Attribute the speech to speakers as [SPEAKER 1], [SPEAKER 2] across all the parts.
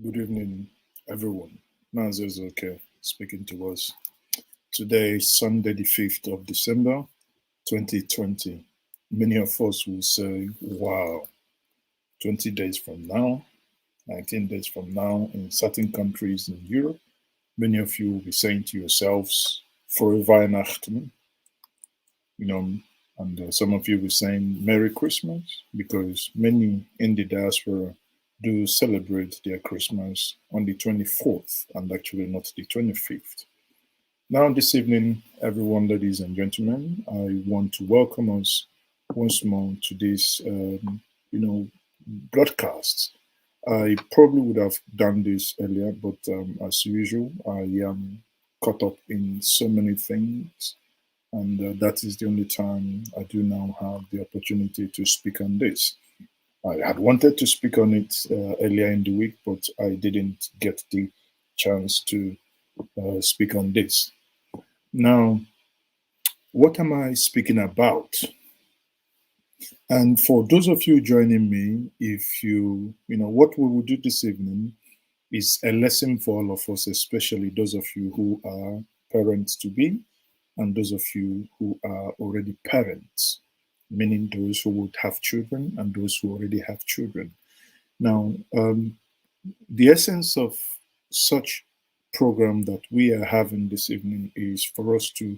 [SPEAKER 1] Good evening, everyone. Nazis okay speaking to us. Today is Sunday, the 5th of December, 2020. Many of us will say, wow, 20 days from now, 19 days from now, in certain countries in Europe, many of you will be saying to yourselves, for Weihnachten, you know, and some of you will be saying Merry Christmas because many in the diaspora do celebrate their Christmas on the 24th and actually not the 25th. Now, this evening, everyone, ladies and gentlemen, I want to welcome us once more to this, broadcast. I probably would have done this earlier, but as usual, I am caught up in so many things, and that is the only time I do now have the opportunity to speak on this. I had wanted to speak on it earlier in the week, but I didn't get the chance to speak on this. Now, what am I speaking about? And for those of you joining me, if what we will do this evening is a lesson for all of us, especially those of you who are parents to be and those of you who are already parents, meaning those who would have children and those who already have children. Now, the essence of such program that we are having this evening is for us to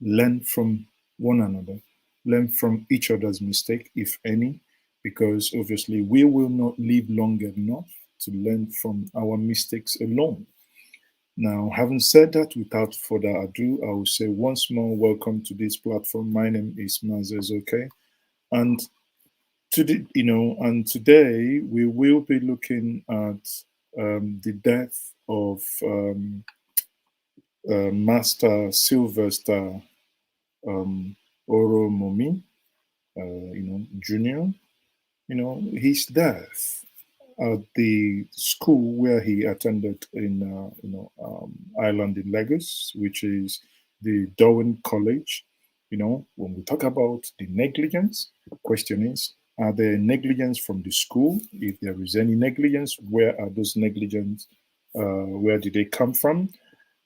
[SPEAKER 1] learn from one another, learn from each other's mistake, if any, because obviously we will not live long enough to learn from our mistakes alone. Now, having said that, without further ado, I will say once more, welcome to this platform. My name is Mazes, okay? And today we will be looking at the death of Master Sylvester um, Oromoni, Junior. His death at the school where he attended in, Ireland in Lagos, which is the Dowen College. When we talk about the negligence, the question is, are there negligence from the school? If there is any negligence, where are those negligence? Where did they come from?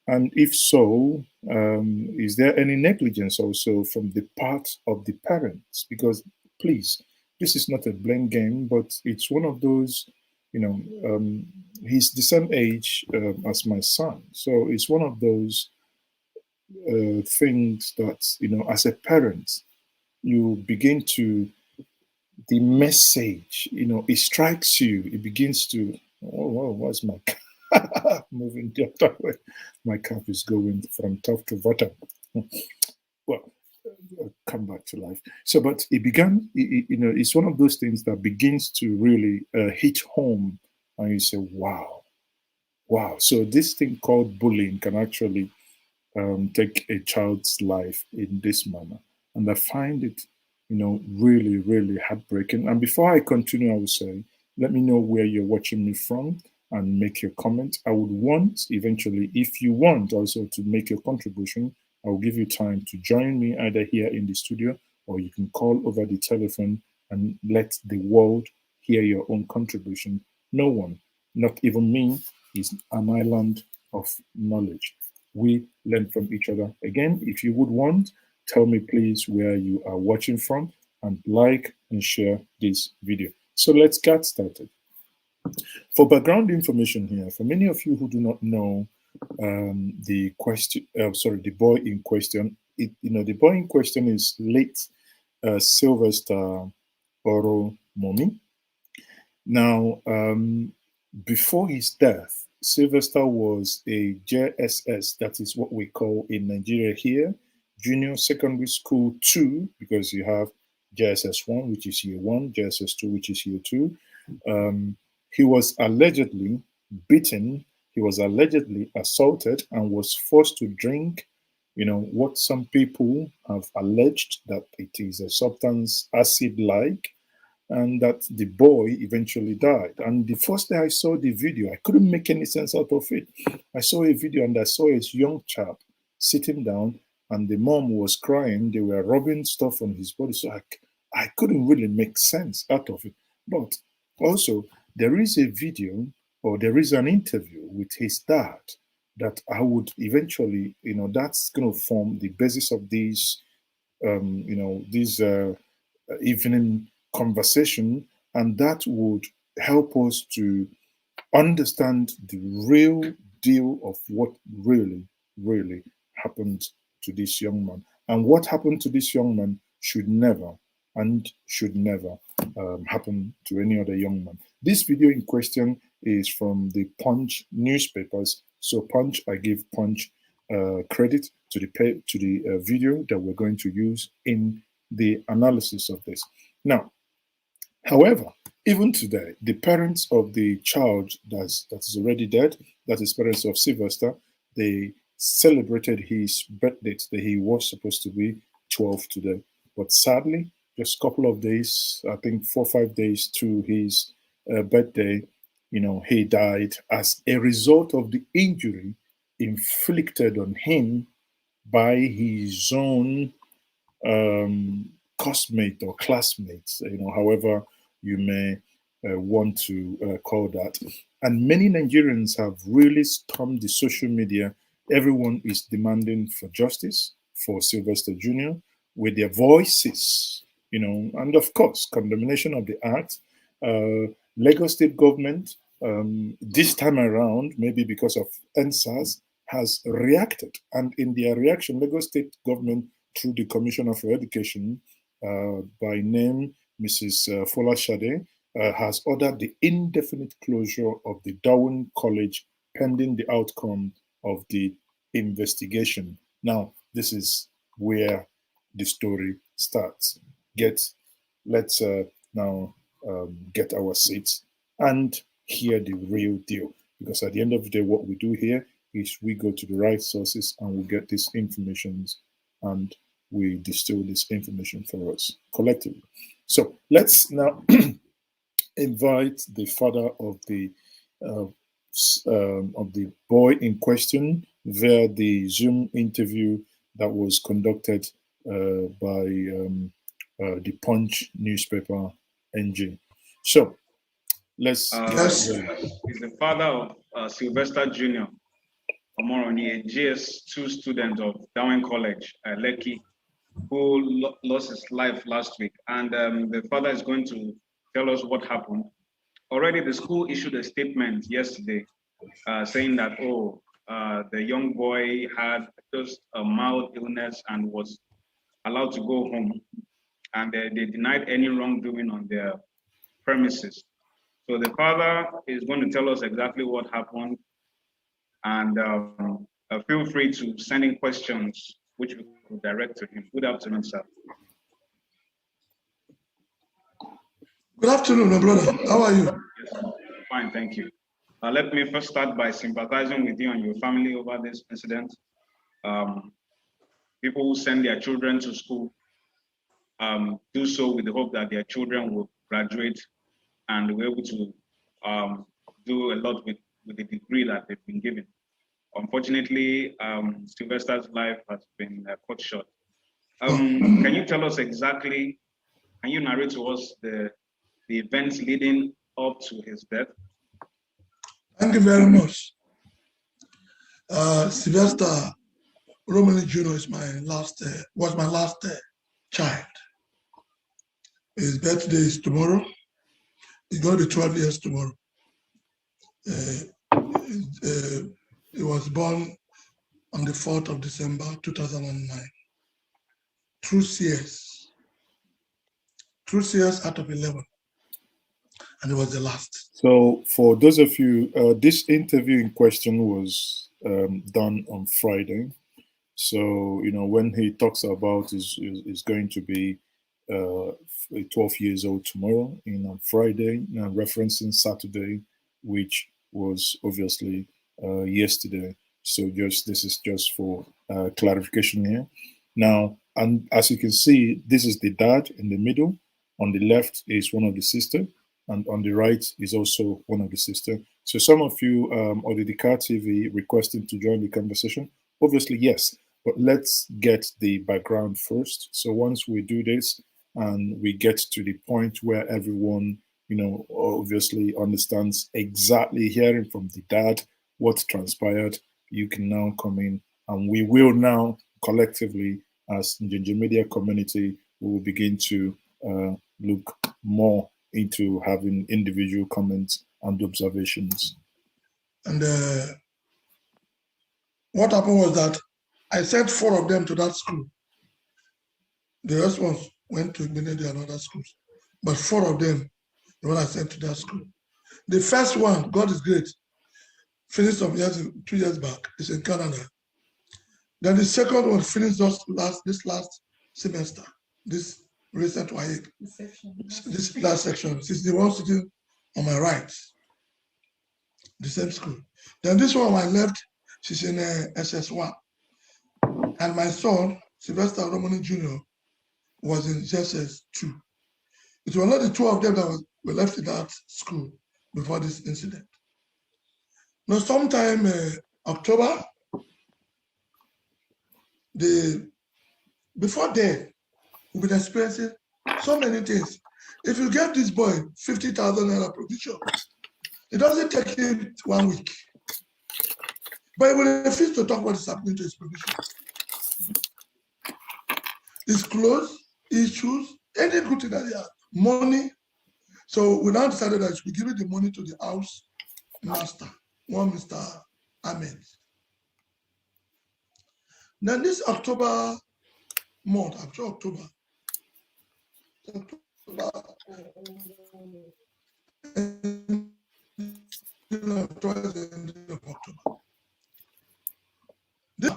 [SPEAKER 1] And if so, is there any negligence also from the part of the parents? Because please, this is not a blame game, but it's one of those, you know, um, he's the same age as my son. So it's one of those things that, as a parent, you begin to, the message, it strikes you, it begins to, oh, what's my moving the other way? My cup is going from top to bottom. Well, come back to life. So, but it began, it's one of those things that begins to really hit home, and you say, wow, wow. So, this thing called bullying can actually take a child's life in this manner. And I find it, really, really heartbreaking. And before I continue, I would say, let me know where you're watching me from and make your comment. I would want, eventually, if you want also to make your contribution, I will give you time to join me either here in the studio or you can call over the telephone and let the world hear your own contribution. No one, not even me, is an island of knowledge. We learn from each other. Again, if you would want, tell me please where you are watching from and like and share this video. So let's get started. For background information here, for many of you who do not know the boy in question, the boy in question is late Sylvester Oromoni. Now, before his death, Sylvester was a JSS, that is what we call in Nigeria here, Junior Secondary School 2, because you have JSS 1, which is year 1, JSS 2, which is year 2. He was allegedly beaten, he was allegedly assaulted, and was forced to drink, what some people have alleged that it is a substance acid like, and that the boy eventually died. And the first day I saw the video, I couldn't make any sense out of it. I saw a video and I saw a young chap sitting down, and the mom was crying. They were rubbing stuff on his body. So I couldn't really make sense out of it. But also, there is a video or there is an interview with his dad, that I would eventually, that's going to form the basis of these, these evening conversation, and that would help us to understand the real deal of what really, really happened to this young man. And what happened to this young man should never happen to any other young man. This video in question is from the Punch newspapers. So Punch, I give Punch credit to the video that we're going to use in the analysis of this. Now, however, even today, the parents of the child that is already dead, that is parents of Sylvester, they celebrated his birthday that he was supposed to be 12 today. But sadly, just a couple of days, I think 4 or 5 days to his birthday, he died as a result of the injury inflicted on him by his own cosmate or classmates, however you may want to call that. And many Nigerians have really stormed the social media. Everyone is demanding for justice for Sylvester Jr. with their voices, and of course, condemnation of the act. Lagos State government, this time around, maybe because of NSAS, has reacted. And in their reaction, Lagos State government, through the Commissioner for Education, by name Mrs. Fola Shade, has ordered the indefinite closure of the Dowen College pending the outcome of the investigation. Now, this is where the story starts. Let's now get our seats and hear the real deal. Because at the end of the day, what we do here is we go to the right sources and we get these informations and we distill this information for us collectively. So let's now invite the father of the boy in question via the Zoom interview that was conducted by the Punch newspaper NG. So let's.
[SPEAKER 2] He's the father of Sylvester Jr. Oromoni, a GS2 student of Dowen College, Lekki, who lost his life last week. And the father is going to tell us what happened. Already the school issued a statement yesterday saying that, the young boy had just a mild illness and was allowed to go home. And they denied any wrongdoing on their premises. So the father is going to tell us exactly what happened. And feel free to send in questions which we could direct to him. Good afternoon, sir.
[SPEAKER 3] Good afternoon, my brother. How are you?
[SPEAKER 2] Yes, fine, thank you. Let me first start by sympathizing with you and your family over this incident. People who send their children to school do so with the hope that their children will graduate and be able to do a lot with the degree that they've been given. Unfortunately, Sylvester's life has been cut short. Can you tell us exactly, can you narrate to us the events leading up to his death?
[SPEAKER 3] Thank you very much. Sylvester Oromoni Jr. was my last child. His birthday is tomorrow. He's going to be 12 years tomorrow. He was born on the 4th of December, 2009. True CS out of 11. And it was the last.
[SPEAKER 1] So for those of you, this interview in question was done on Friday. So, when he talks about is going to be 12 years old tomorrow, on Friday, referencing Saturday, which was obviously yesterday. So this is just for clarification here. Now, and as you can see, this is the dad in the middle. On the left is one of the sisters, and on the right is also one of the sisters. So some of you on the Dakar TV requesting to join the conversation. Obviously, yes, but let's get the background first. So once we do this and we get to the point where everyone obviously understands exactly hearing from the dad what transpired, you can now come in, and we will now collectively, as Ginger Media community, we will begin to look more into having individual comments and observations.
[SPEAKER 3] And what happened was that I sent 4 of them to that school. The rest ones went to Benedict and other schools, but 4 of them, the one I sent to that school. The first one, God is great, finished some years, 2 years back. It's in Canada. Then the second one finished just this last semester, this recent WAEC, this last section. It's the one sitting on my right, the same school. Then this one I left, she's in SS1. And my son, Sylvester Oromoni Jr., was in SS2. It was not the 2 of them that were left in that school before this incident. Now, sometime October, before then, we've been experiencing so many things. If you give this boy 50,000 naira provision, it doesn't take him 1 week. But he will refuse to talk what is happening to his provision. His clothes, his shoes, any good thing that he has, money. So we now decided that we give the money to the house master, one Mr. Ahmed. Then this October month, after October, towards the end of October, they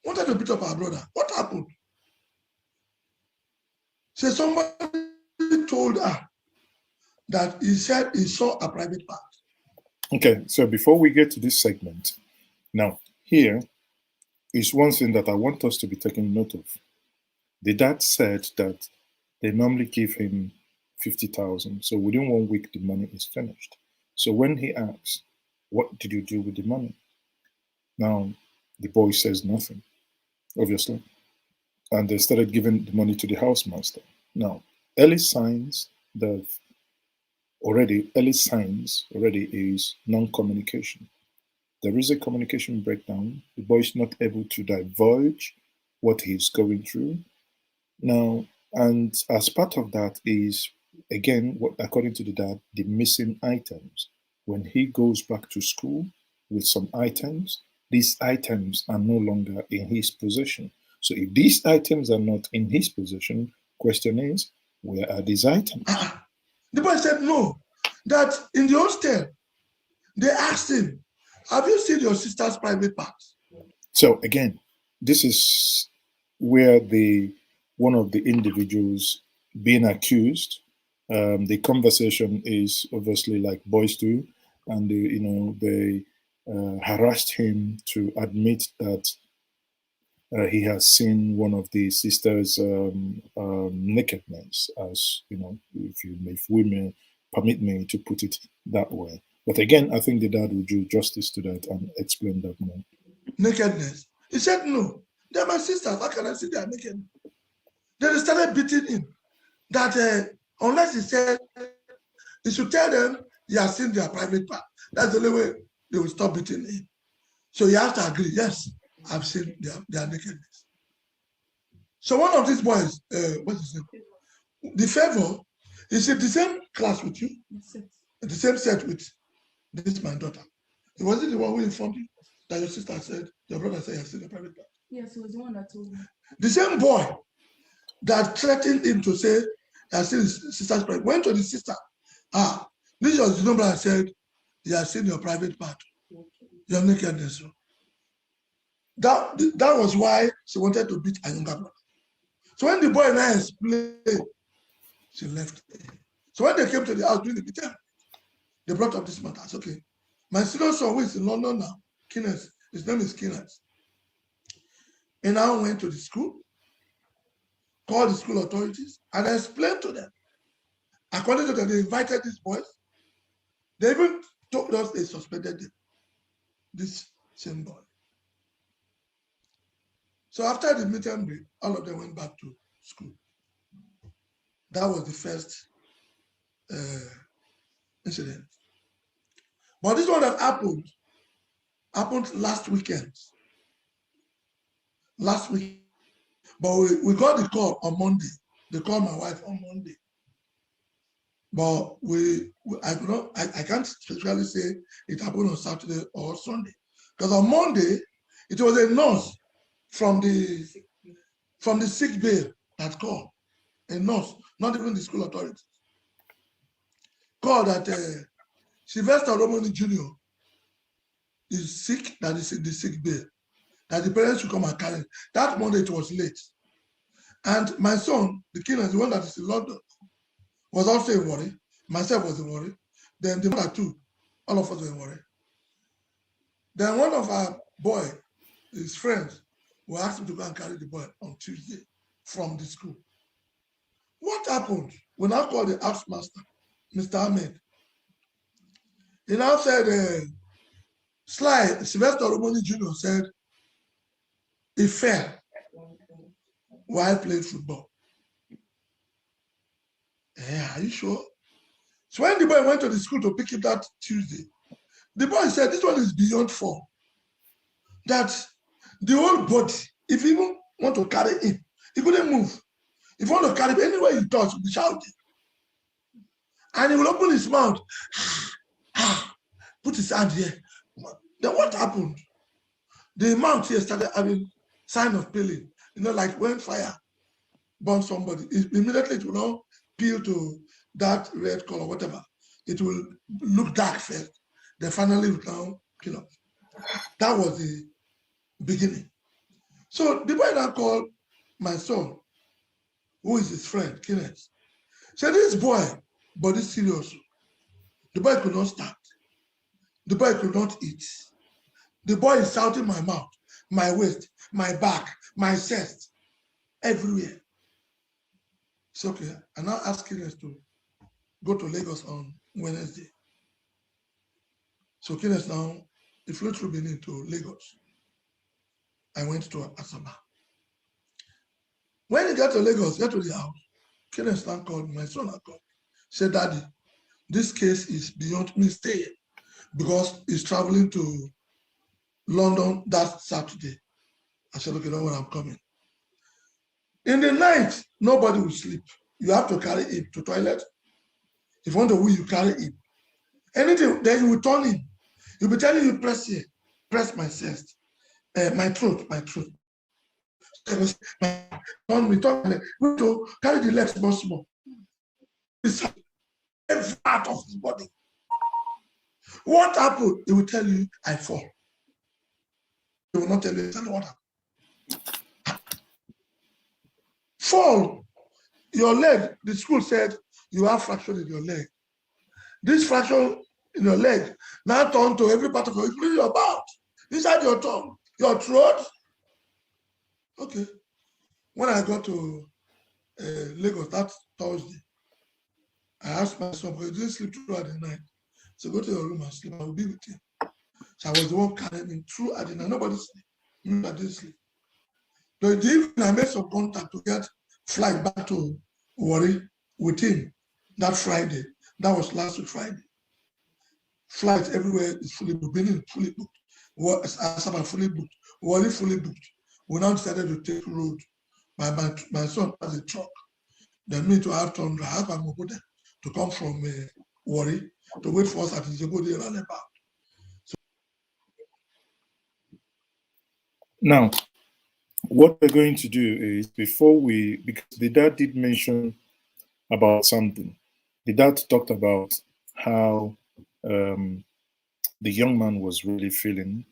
[SPEAKER 3] wanted to beat up our brother. What happened? So somebody told her that he said he saw a private part.
[SPEAKER 1] Okay, so before we get to this segment, now here is one thing that I want us to be taking note of. The dad said that they normally give him 50,000, so within 1 week the money is finished. So when he asks, "What did you do with the money?" Now the boy says nothing, obviously, and they started giving the money to the housemaster. Now, early signs already is non-communication. There is a communication breakdown. The boy is not able to divulge what he's going through. Now, and as part of that is, again, what according to the dad, the missing items. When he goes back to school with some items, these items are no longer in his possession. So if these items are not in his possession, question is, where are these items?
[SPEAKER 3] The boy said no, that in the hostel, they asked him, "Have you seen your sister's private parts?"
[SPEAKER 1] So again, this is where one of the individuals being accused, the conversation is obviously like boys do, and they harassed him to admit that he has seen one of the sisters' nakedness, as if we may permit me to put it that way. But again, I think the dad will do justice to that and explain that more.
[SPEAKER 3] Nakedness. He said, "No, they're my sisters. How can I see they are naked?" Then they started beating him. That unless he said, he should tell them he has seen their private part. That's the only way they will stop beating him. So he has to agree, yes, I've seen their nakedness. So one of these boys, what's his name? The Favor, is in the same class with you, the same set with this my daughter. It wasn't the one who informed you that your sister said, your brother said, "I see the private part."
[SPEAKER 4] Yes, it was the one that told me.
[SPEAKER 3] The same boy that threatened him to say, "I has seen his sister's private," went to the sister. This was the number I said, "He has seen your private part, your nakedness." That was why she wanted to beat her younger brother. So when the boy now explained, she left. So when they came to the house doing the beating, they brought up this matter. I said, "Okay, my senior son, who is in London now, Kenneth, his name is Kenneth." And I went to the school, called the school authorities, and I explained to them. According to them, they invited these boys. They even told us they suspended them, this same boy. So after the meet and greet, all of them went back to school. That was the first incident. But this one that happened last weekend. Last week. But we got the call on Monday. They called my wife on Monday. But I can't specifically say it happened on Saturday or Sunday. Because on Monday, it was a nurse from the sick bay that called. A nurse, not even the school authorities. Called that Sylvester Oromoni Jr. is sick, that is in the sick bay. That the parents should come and carry. That Monday it was late. And my son, the kid, the one that is in London, was also in worry. Myself was in worry. Then the mother too, all of us were in worry. Then one of our boy, his friends, we asked him to go and carry the boy on Tuesday from the school. What happened? We now called the house master, Mr. Ahmed. He now said, Sylvester Oromoni Jr. said he fell while playing football. Yeah, are you sure? So when the boy went to the school to pick him that Tuesday, the boy said, this one is beyond fall. That the whole body, if you even want to carry him, he couldn't move. If you want to carry him, anywhere you touch, he'll be shouting. And he will open his mouth, put his hand here. Then what happened? The mouth here started having sign of peeling. You know, like when fire burns somebody, immediately it will now peel to that red color, whatever. It will look dark first. Then finally it will now peel up. That was the beginning. So the boy now called my son, who is his friend, Kenneth. Said, this boy, body serious. The boy could not stand. The boy could not eat. The boy is shouting my mouth, my waist, my back, my chest, everywhere. It's okay. I now asked Kenneth to go to Lagos on Wednesday. So Kenneth now, he flew through Benin to Lagos. I went to Asaba. When he got to Lagos, got to the house, Kenneth now called me, my son had called me. Said, Daddy, this case is beyond me staying because he's traveling to London that Saturday. I said, okay, don't worry, I'm coming. In the night, nobody will sleep. You have to carry him to toilet. If you want to woo, you carry him. Anything, then you will turn him. He'll be telling you, press here, press my chest, my throat. Turn me, to carry the legs more small. Every part of his body. What happened? He will tell you, I fall. He will not tell you what happened. Fall. Your leg, the school said you have fracture in your leg. This fracture in your leg now turn to every part of your, including your mouth, inside your tongue, your throat. Okay. When I got to Lagos that Thursday, I asked my son, because he didn't sleep throughout the night. So go to your room and sleep. I will be with you. So I was the one carrying him throughout the night. Nobody sleep. I didn't sleep. So the evening I made some contact to get flight back to Warri with him that Friday. That was last week Friday. Flights everywhere is fully booked. Benin fully booked. Asaba fully booked. Warri fully booked. We now decided to take road. My son has a truck. Then me to have to have my mobile to come from Warri to wait for us at Nzego de Roundabout.
[SPEAKER 1] Now, what we're going to do is because the dad did mention about something. The dad talked about how the young man was really feeling,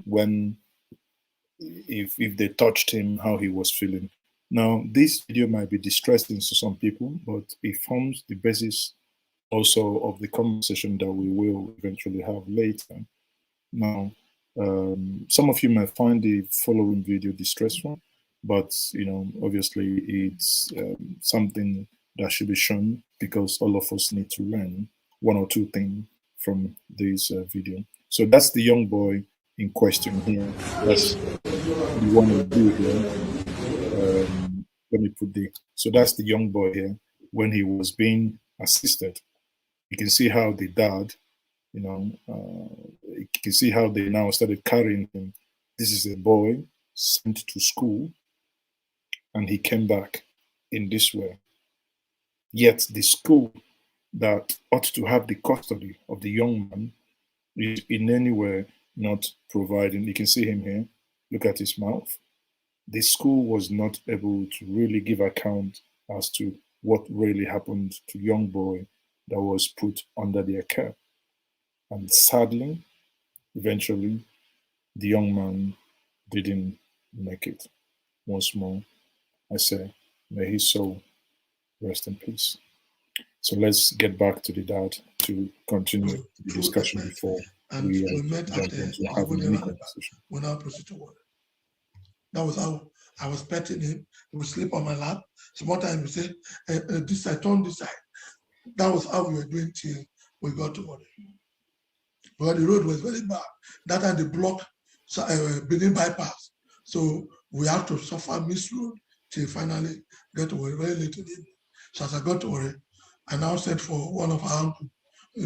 [SPEAKER 1] when if they touched him, how he was feeling. Now, this video might be distressing to some people, but it forms the basis also of the conversation that we will eventually have later. Now, some of you might find the following video distressful, but obviously it's something that should be shown because all of us need to learn one or two things from this video. So that's the young boy in question here. That's the one we do here. Let me put so that's the young boy here when he was being assisted. You can see how the dad, you can see how they now started carrying him. This is a boy sent to school, and he came back in this way. Yet the school that ought to have the custody of the young man is in any way not providing. You can see him here. Look at his mouth. The school was not able to really give account as to what really happened to young boy that was put under their care. And sadly, eventually, the young man didn't make it. Once more, I say, may his soul rest in peace. So let's get back to the dad to continue the discussion before we
[SPEAKER 3] met
[SPEAKER 1] jump
[SPEAKER 3] at
[SPEAKER 1] into having any conversation.
[SPEAKER 3] When I proceed to work. That was how I was petting him. He would sleep on my lap. Sometimes he would say, this side, turn this side. That was how we were doing till we got to work. But the road was very bad. That time they blocked Benin bypass. So we had to suffer miss road till finally get to work very late in the evening. So as I got to work, I now said for one of our uncle,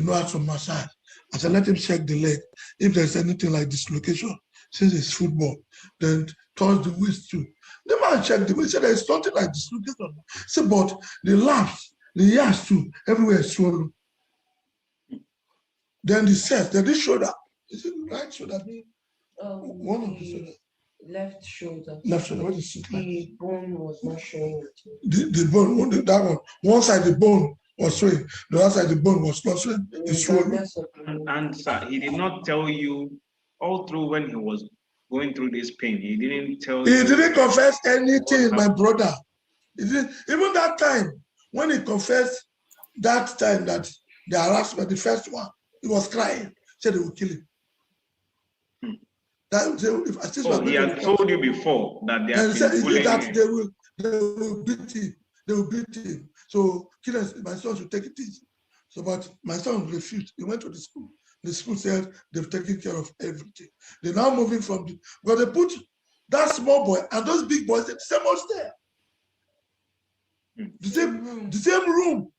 [SPEAKER 3] how to massage. I said, let him check the leg. If there's anything like dislocation, since it's football, then touch the waist too. The man checked the waist, said there's something like dislocation. I said, but the laps, the ears too, everywhere is swollen. Then the chest, then the shoulder. Is it right shoulder? One of the shoulder.
[SPEAKER 4] Left shoulder.
[SPEAKER 3] Left shoulder. What is it like?
[SPEAKER 4] The bone was not showing.
[SPEAKER 3] The bone, that one. One side the bone was showing. The other side the bone was not showing. It's swollen.
[SPEAKER 2] And sir, he did not tell you all through when he was going through this pain. He didn't tell you.
[SPEAKER 3] He didn't confess anything, my brother. He didn't, even that time, when he confessed that time that the harassment, the first one, he was crying. He said they will kill him.
[SPEAKER 2] He had told you before that they have been bullying him.
[SPEAKER 3] They will beat him. They will beat him. So my son should take it easy. So, but my son refused. He went to the school. The school said they've taken care of everything. They're now moving from but they put that small boy and those big boys in the same hostel. The same room.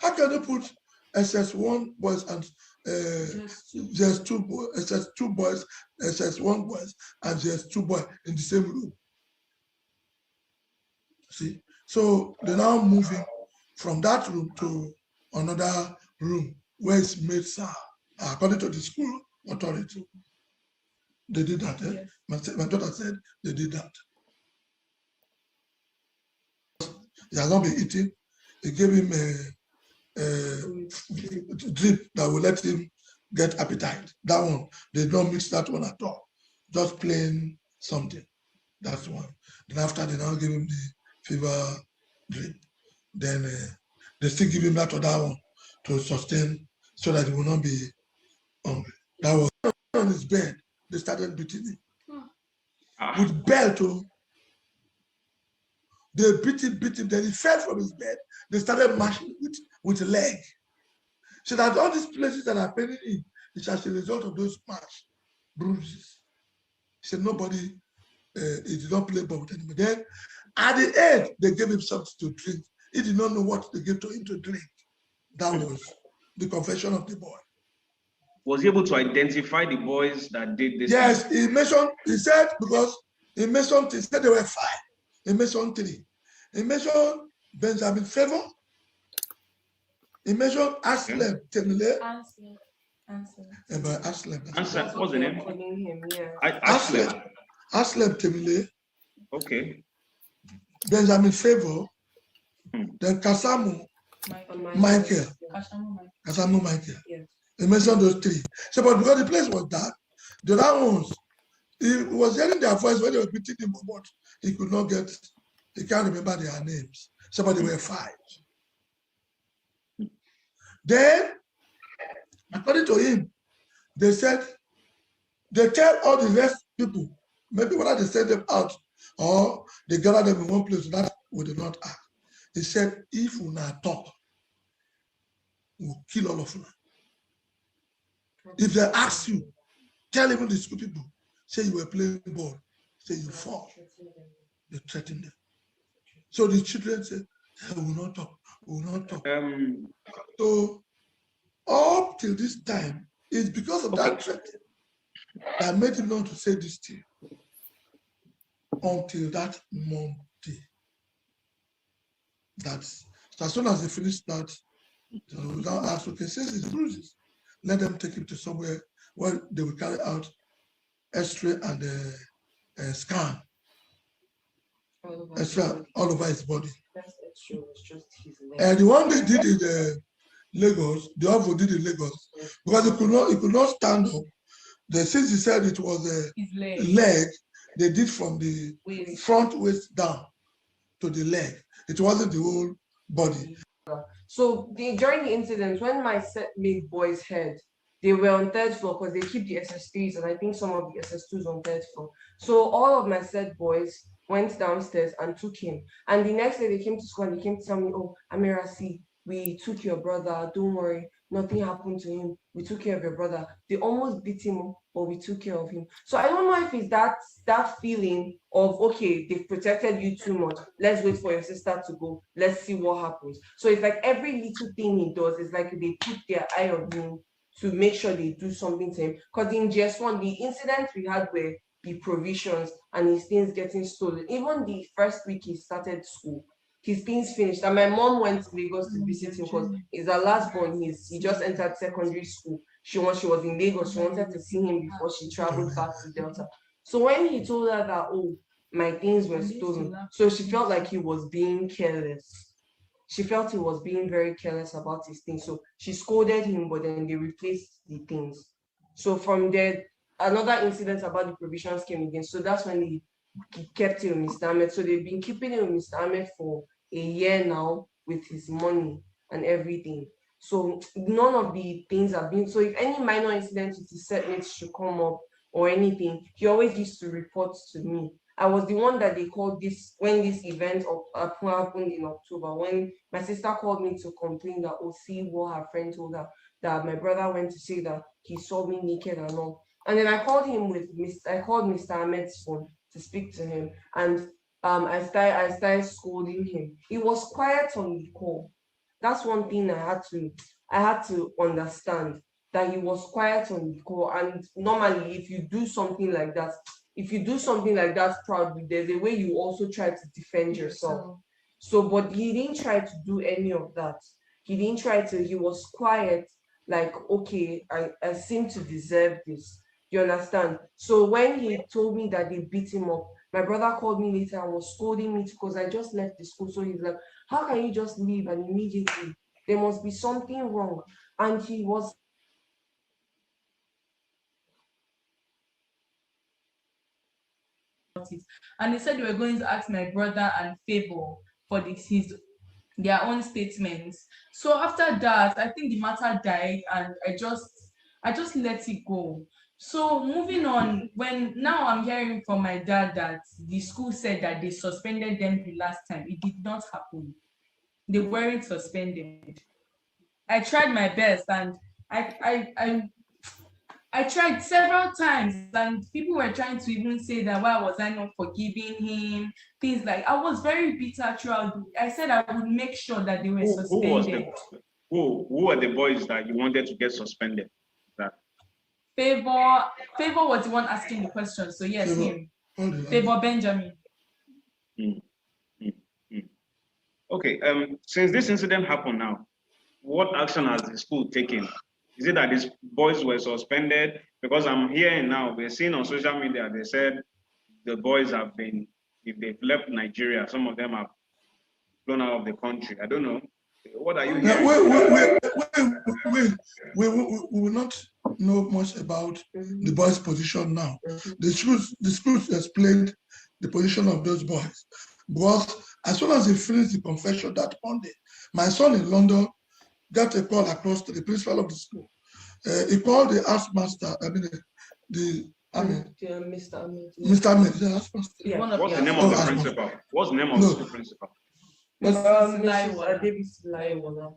[SPEAKER 3] How can they put SS1 boys and there's two boys, SS2 boys, SS1 boys, and there's 2 boys in the same room? See? So they're now moving from that room to another room where it's made according to the school authority. They did that. Eh? Yes. My daughter said they did that. He has not been eating. They gave him a drip that will let him get appetite. That one, they don't mix that one at all. Just plain something. That's one. Then after they now give him the fever drip. Then they still give him that other one to sustain so that he will not be hungry. That was on his bed. They started beating him. With belt. They beat him. Then he fell from his bed. They started mashing with a leg. So that all these places that are paining him is as a result of those smash bruises. He said nobody, he did not play ball with anybody. Then at the end, they gave him something to drink. He did not know what they gave to him to drink. That was the confession of the boy.
[SPEAKER 2] Was he able to identify the boys that did this?
[SPEAKER 3] Yes, he said, because he mentioned, he said there were 5. He mentioned 3. He mentioned Benjamin Favor. He mentioned Aslem Temile.
[SPEAKER 2] Aslem, what's the name?
[SPEAKER 3] Aslem Temile.
[SPEAKER 2] Okay.
[SPEAKER 3] Benjamin Favor. Then Kasamu Michael. Kasamu Michael. Yes. He mentioned those 3. So, but because the place was dark, the other ones, he was hearing their voice when they were beating him, but he could not get, he can't remember their names. So, but they were 5. Then, according to him, they said, they tell all the rest people, maybe whether they send them out or they gather them in one place, that we did not act. He said, if we not talk, we'll kill all of you. If they ask you, tell even the school people, say you were playing ball, say you fall. They threaten them. So the children said, We will not talk. We will not talk.
[SPEAKER 2] Um,
[SPEAKER 3] So up till this time, it's because of that threat that made him not to say this to you until that Monday. That's so as soon as they finish that, they will now ask, okay, since it's bruises, let them take him to somewhere where they will carry out X-ray and scan all over his body.
[SPEAKER 4] That's X-ray was just his leg.
[SPEAKER 3] And the one they did in Lagos, the other did in Lagos, because he could not stand up. Since he said it was a leg, they did from the front waist down to the leg. It wasn't the whole body.
[SPEAKER 4] So during the incident, when my setmate boys heard, they were on third floor because they keep the SS3s and I think some of the SS2s on third floor. So all of my set boys went downstairs and took him. And the next day they came to school and they came to tell me, oh, Amira, see, we took your brother, don't worry, nothing happened to him. We took care of your brother. They almost beat him, but we took care of him. So I don't know if it's that feeling of, okay, they've protected you too much. Let's wait for your sister to go. Let's see what happens. So it's like every little thing he does is like they put their eye on him to make sure they do something to him. Because in GS1, the incidents we had were the provisions and his things getting stolen. Even the first week he started school, his things finished. And my mom went to Lagos to visit him because he's her last born. He just entered secondary school. She was in Lagos. She wanted to see him before she traveled back to Delta. So when he told her that, oh, my things were stolen, so she felt like he was being careless. She felt he was being very careless about his things. So she scolded him, but then they replaced the things. So from there, another incident about the provisions came again. So that's when he kept it with Mr. Ahmed. So they've been keeping it with Mr. Ahmed for a year now with his money and everything. So none of the things have been. So if any minor incident with his setmates should come up or anything, he always used to report to me. I was the one that they called this when this event happened in October, when my sister called me to complain that, oh, see what her friend told her, that my brother went to say that he saw me naked and all. And then I called him I called Mr. Ahmed's phone to speak to him, and I started scolding him. He was quiet on the call. That's one thing I had to understand, that he was quiet on the call. And normally, if you do something like that proudly, there's a way you also try to defend yourself. So, but he didn't try to do any of that. He was quiet, like, okay, I seem to deserve this. You understand? So when he told me that they beat him up, my brother called me later and was scolding me because I just left the school. So he's like, how can you just leave? And immediately, there must be something wrong. And he was
[SPEAKER 5] and they said they were going to ask my brother and Favor for their own statements. So after that, I think the matter died and I just let it go. So moving on, when now I'm hearing from my dad that the school said that they suspended them the last time. It did not happen. They weren't suspended. I tried my best and I tried several times, and people were trying to even say that why was I not forgiving him? Things like I was very bitter throughout. I said I would make sure that they were suspended.
[SPEAKER 2] Who were the boys that you wanted to get suspended?
[SPEAKER 5] Favor was the one asking the question. So yes, him. Favor Benjamin.
[SPEAKER 2] Okay. Since this incident happened now, what action has the school taken? Is it that these boys were suspended? Because I'm hearing now, we're seeing on social media, they said the boys have been, if they've left Nigeria, some of them have flown out of the country. I don't know. What are you hearing?
[SPEAKER 3] We will not know much about the boys' position now. The schools explained the position of those boys. Because as soon as they finished the confession that Monday, my son in London got a call across to the principal of the school. He called the housemaster, Mr. Ahmed. Mr. Ahmed, the housemaster.
[SPEAKER 2] Yeah. What's the name of the principal? What's the name of the school principal?
[SPEAKER 4] Mrs. Laiwola.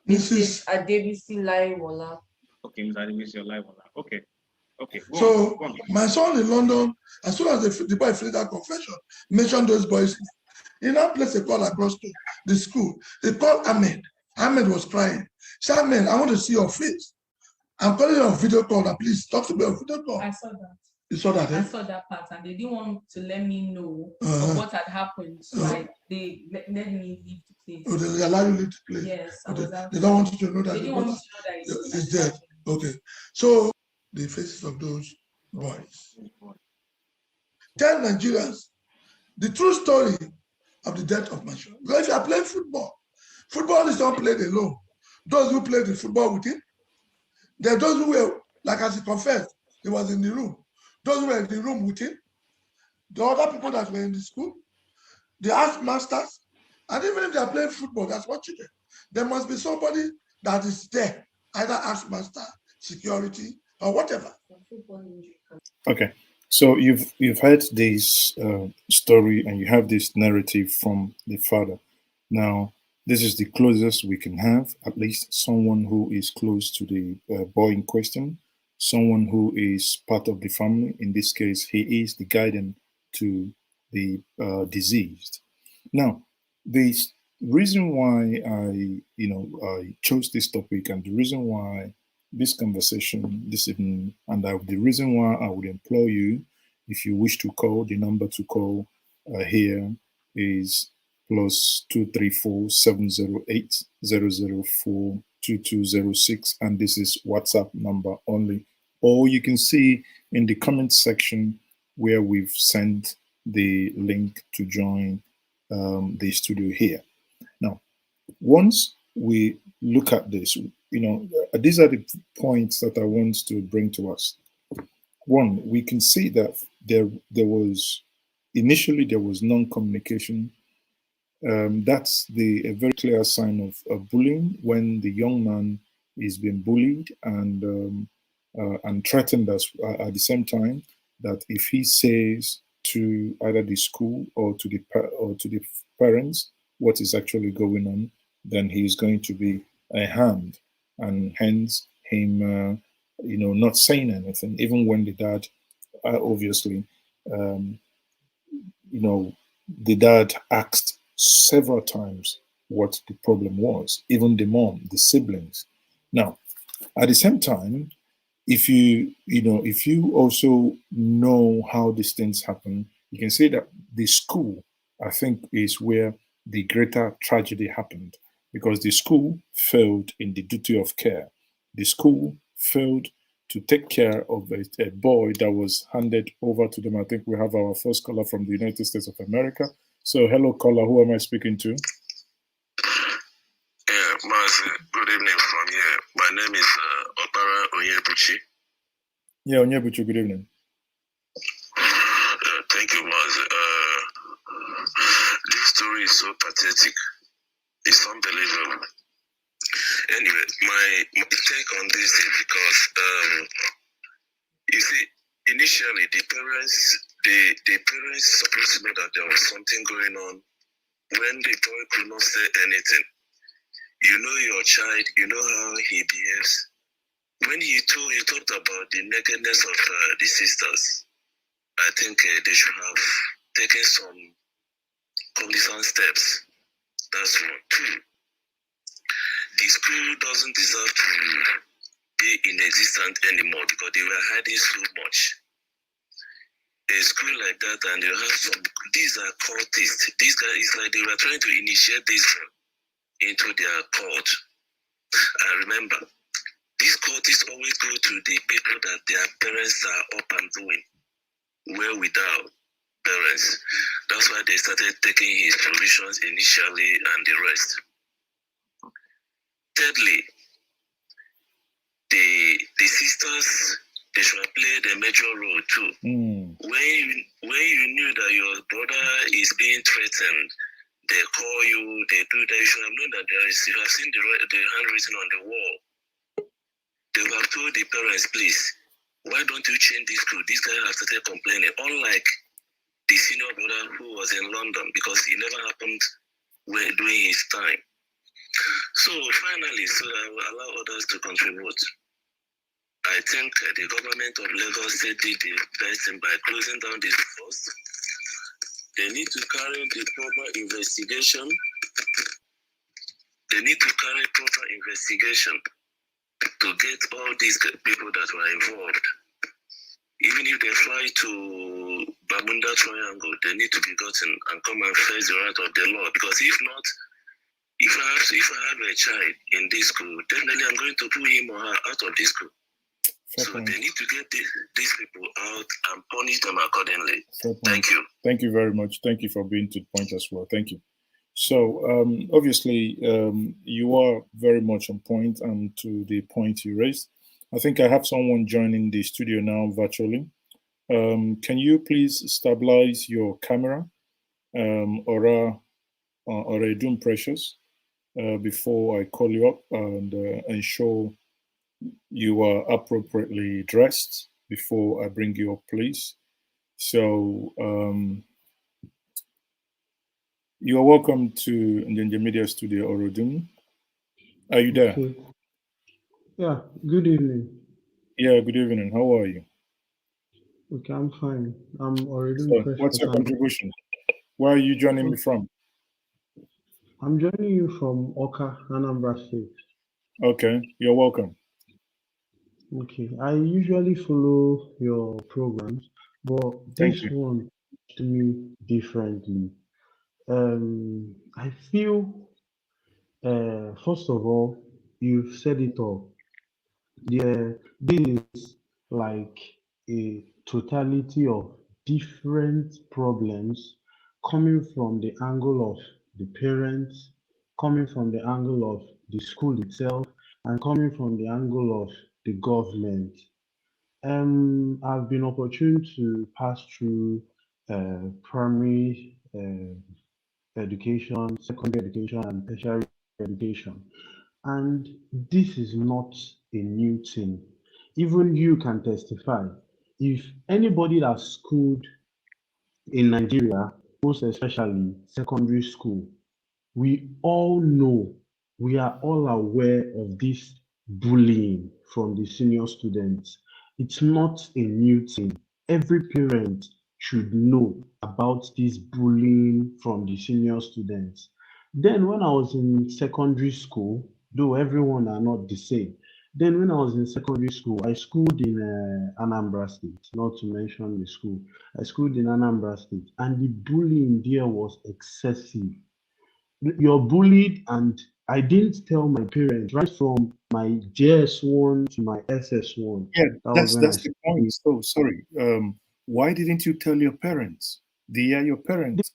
[SPEAKER 2] Mrs.
[SPEAKER 4] Adebisi Laiwola.
[SPEAKER 2] Okay, Mrs. Adebisi Laiwola. Okay.
[SPEAKER 3] My son in London, as soon as the boy finished that confession, mentioned those boys' He now placed a call across to the school. They called Ahmed. Ahmed was crying. Said, Ahmed, I want to see your face. I'm calling you on video call. Now, please talk to me on video call.
[SPEAKER 5] I saw that.
[SPEAKER 3] You saw that, eh?
[SPEAKER 5] I saw that part, and they didn't want to let me know of what had happened. So they let me leave the place.
[SPEAKER 3] Oh, they allow you to leave the place?
[SPEAKER 5] Yes.
[SPEAKER 3] They don't want you to know that
[SPEAKER 5] they didn't want me to know that
[SPEAKER 3] it's dead. Okay. So the faces of those boys. Tell Nigerians the true story of the death of Marshall. Because if you are playing football is not played alone. Those who played the football with him, there are those who were, like as he confessed, he was in the room. Those who were in the room with him, the other people that were in the school, the asked masters, and even if they are playing football, that's watching them. There must be somebody that is there, either asked master, security, or whatever.
[SPEAKER 1] Okay, so you've heard this story and you have this narrative from the father. Now, this is the closest we can have, at least someone who is close to the boy in question, someone who is part of the family. In this case, he is the guardian to the deceased. Now, the reason why I chose this topic and the reason why this conversation this evening, and the reason why I would implore you, if you wish to call, the number to call here is +234-708-004-2206, and this is WhatsApp number only. Or you can see in the comment section where we've sent the link to join the studio here. Now, once we look at this, these are the points that I want to bring to us. One, we can see that there was initially non-communication. That's a very clear sign of bullying when the young man is being bullied and threatened at the same time that if he says to either the school or to the parents what is actually going on, then he is going to be harmed, and hence him not saying anything, even when the dad obviously the dad asked several times what the problem was, even the mom, the siblings. Now, at the same time, if you also know how these things happen, you can say that the school, I think, is where the greater tragedy happened, because the school failed in the duty of care. The school failed to take care of a boy that was handed over to them. I think we have our first caller from the United States of America. So, hello, caller. Who am I speaking to?
[SPEAKER 6] Yeah, Mazi, good evening from here. My name is Opara Onyebuchi.
[SPEAKER 1] Yeah, Onyebuchi, good evening.
[SPEAKER 6] Thank you, Mazi. This story is so pathetic. It's unbelievable. Anyway, my take on this is because, you see, initially the parents supposed to know that there was something going on when the boy could not say anything. You know your child, you know how he behaves. When he talked about the nakedness of the sisters, I think they should have taken some cognizant steps. That's one. Two, the school doesn't deserve to be inexistent anymore because they were hiding so much. A school like that, and they have these are cultists. These guys, it's like they were trying to initiate this into their cult. And remember, these cultists always go to the people that their parents are up and doing, well without parents. That's why they started taking his provisions initially and the rest. Thirdly, the sisters, they should have played a major role too. When you knew that your brother is being threatened, they call you, they do that. You should have known that you have seen the handwritten on the wall. They would have told the parents, please, why don't you change this school? This guy has started complaining. Unlike the senior brother who was in London, because it never happened during his time. So finally, so I will allow others to contribute. I think the government of Lagos State did the best thing by closing down this first. they need to carry the proper investigation. They need to carry proper investigation to get all these people that were involved. Even if they fly to Bermuda Triangle, they need to be gotten and come and face the wrath of the law. Because if not, if I have a child in this school, definitely I'm going to pull him or her out of this school. So they need to get these people out and punish them accordingly. Thank you.
[SPEAKER 1] Thank you very much. Thank you for being to the point as well. Thank you. So obviously, you are very much on point and to the point you raised. I think I have someone joining the studio now virtually. Can you please stabilize your camera, or Doom Precious, before I call you up and ensure you are appropriately dressed before I bring you up, please. So you are welcome to the Media Studio, Orodum. Are you there?
[SPEAKER 7] Okay. Yeah, good evening.
[SPEAKER 1] Yeah, good evening. How are you?
[SPEAKER 7] Okay, I'm fine. I'm already
[SPEAKER 1] So,
[SPEAKER 7] fresh.
[SPEAKER 1] what's your contribution? Where are you joining me from?
[SPEAKER 7] I'm joining you from Oka, Anambra State.
[SPEAKER 1] Okay, you're welcome.
[SPEAKER 7] Okay, I usually follow your programs, but
[SPEAKER 1] Thank
[SPEAKER 7] this
[SPEAKER 1] you.
[SPEAKER 7] one to me differently. I feel, first of all, you've said it all. This is like a totality of different problems coming from the angle of the parents, coming from the angle of the school itself, and coming from the angle of the government. I've been opportune to pass through primary education, secondary education, and tertiary education. And this is not a new thing. Even you can testify. If anybody that's schooled in Nigeria, most especially secondary school, we all know, we are all aware of this bullying from the senior students. It's not a new thing. Every parent should know about this bullying from the senior students. Then when I was in secondary school, though everyone are not the same, then when I was in secondary school, I schooled in Anambra State, not to mention the school. I schooled in Anambra State, and the bullying there was excessive. You're bullied, and I didn't tell my parents right from my JS1 to my SS1.
[SPEAKER 1] Yeah,
[SPEAKER 7] That was
[SPEAKER 1] that's
[SPEAKER 7] when I
[SPEAKER 1] the point. So sorry. Why didn't you tell your parents? They are your parents.